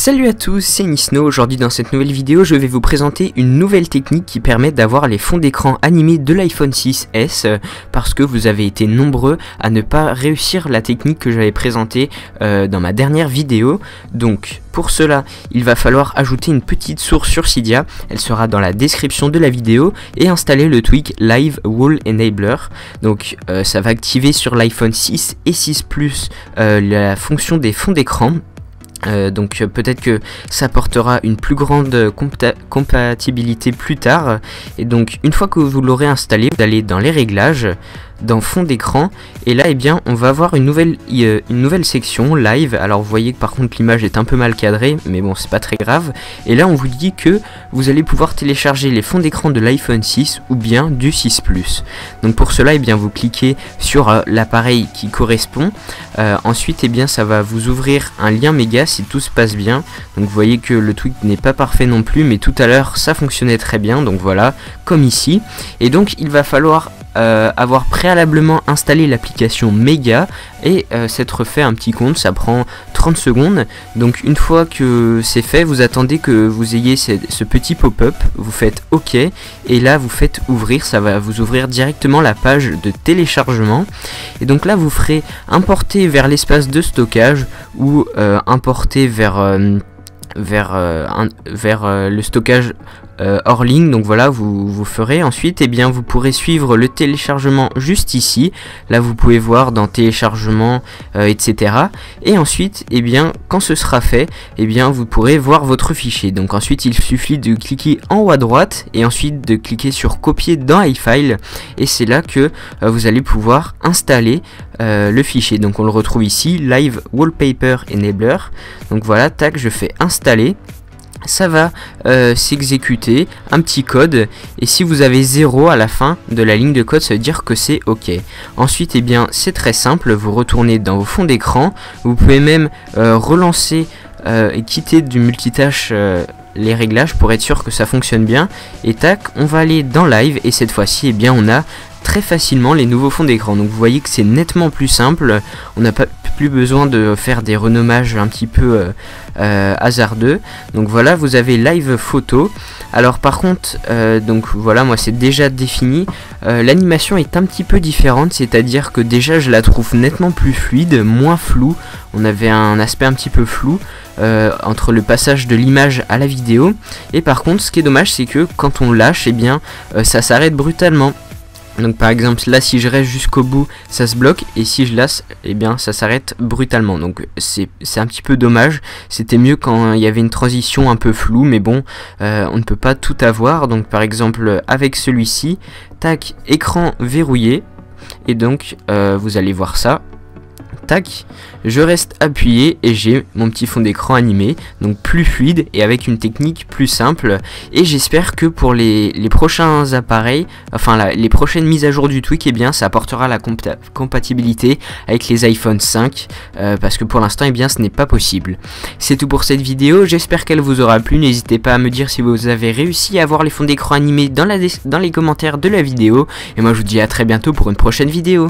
Salut à tous, c'est Nisno. Aujourd'hui dans cette nouvelle vidéo, je vais vous présenter une nouvelle technique qui permet d'avoir les fonds d'écran animés de l'iPhone 6S parce que vous avez été nombreux à ne pas réussir la technique que j'avais présentée dans ma dernière vidéo. Donc pour cela, il va falloir ajouter une petite source sur Cydia, elle sera dans la description de la vidéo, et installer le tweak Live Wall Enabler. Donc ça va activer sur l'iPhone 6 et 6 Plus la fonction des fonds d'écran. Donc peut-être que ça apportera une plus grande compatibilité plus tard. Et donc une fois que vous l'aurez installé, vous allez dans les réglages, dans fond d'écran, et là on va avoir une nouvelle section live. Alors vous voyez que par contre l'image est un peu mal cadrée, mais bon, c'est pas très grave. Et là on vous dit que vous allez pouvoir télécharger les fonds d'écran de l'iPhone 6 ou bien du 6 Plus. Donc pour cela vous cliquez sur l'appareil qui correspond. Ensuite ça va vous ouvrir un lien méga si tout se passe bien. Donc vous voyez que le tweak n'est pas parfait non plus, mais tout à l'heure ça fonctionnait très bien, donc voilà, comme ici. Et donc il va falloir avoir préalablement installé l'application Méga et s'être fait un petit compte. Ça prend 30 secondes. Donc une fois que c'est fait, vous attendez que vous ayez ce petit pop-up, vous faites OK, et là vous faites ouvrir. Ça va vous ouvrir directement la page de téléchargement, et donc là vous ferez importer vers l'espace de stockage ou importer vers le stockage hors ligne. Donc voilà, vous ferez ensuite, vous pourrez suivre le téléchargement juste ici. Là vous pouvez voir dans téléchargement, etc. Et ensuite quand ce sera fait, vous pourrez voir votre fichier. Donc ensuite il suffit de cliquer en haut à droite et ensuite de cliquer sur copier dans iFile, et c'est là que vous allez pouvoir installer le fichier. Donc on le retrouve ici, Live Wallpaper Enabler. Donc voilà, tac, je fais installer. Ça va s'exécuter un petit code, et si vous avez 0 à la fin de la ligne de code, ça veut dire que c'est OK. Ensuite c'est très simple, vous retournez dans vos fonds d'écran. Vous pouvez même relancer et quitter du multitâche les réglages pour être sûr que ça fonctionne bien, et tac, on va aller dans live, et cette fois-ci on a très facilement les nouveaux fonds d'écran. Donc vous voyez que c'est nettement plus simple, on n'a pas plus besoin de faire des renommages un petit peu hasardeux. Donc voilà, vous avez live photo. Alors par contre donc voilà, moi c'est déjà défini, l'animation est un petit peu différente, c'est-à-dire que déjà je la trouve nettement plus fluide, moins flou. On avait un aspect un petit peu flou entre le passage de l'image à la vidéo, et par contre ce qui est dommage, c'est que quand on lâche, ça s'arrête brutalement. Donc par exemple là, si je reste jusqu'au bout, ça se bloque, et si je laisse, ça s'arrête brutalement. Donc c'est un petit peu dommage. C'était mieux quand il y avait une transition un peu floue, mais bon, on ne peut pas tout avoir. Donc par exemple avec celui-ci, tac, écran verrouillé, et donc vous allez voir ça. Tac, je reste appuyé et j'ai mon petit fond d'écran animé, donc plus fluide et avec une technique plus simple. Et j'espère que pour les prochains appareils, les prochaines mises à jour du tweak, ça apportera la compatibilité avec les iPhone 5, parce que pour l'instant ce n'est pas possible. C'est tout pour cette vidéo, j'espère qu'elle vous aura plu. N'hésitez pas à me dire si vous avez réussi à avoir les fonds d'écran animés dans les commentaires de la vidéo, et moi je vous dis à très bientôt pour une prochaine vidéo.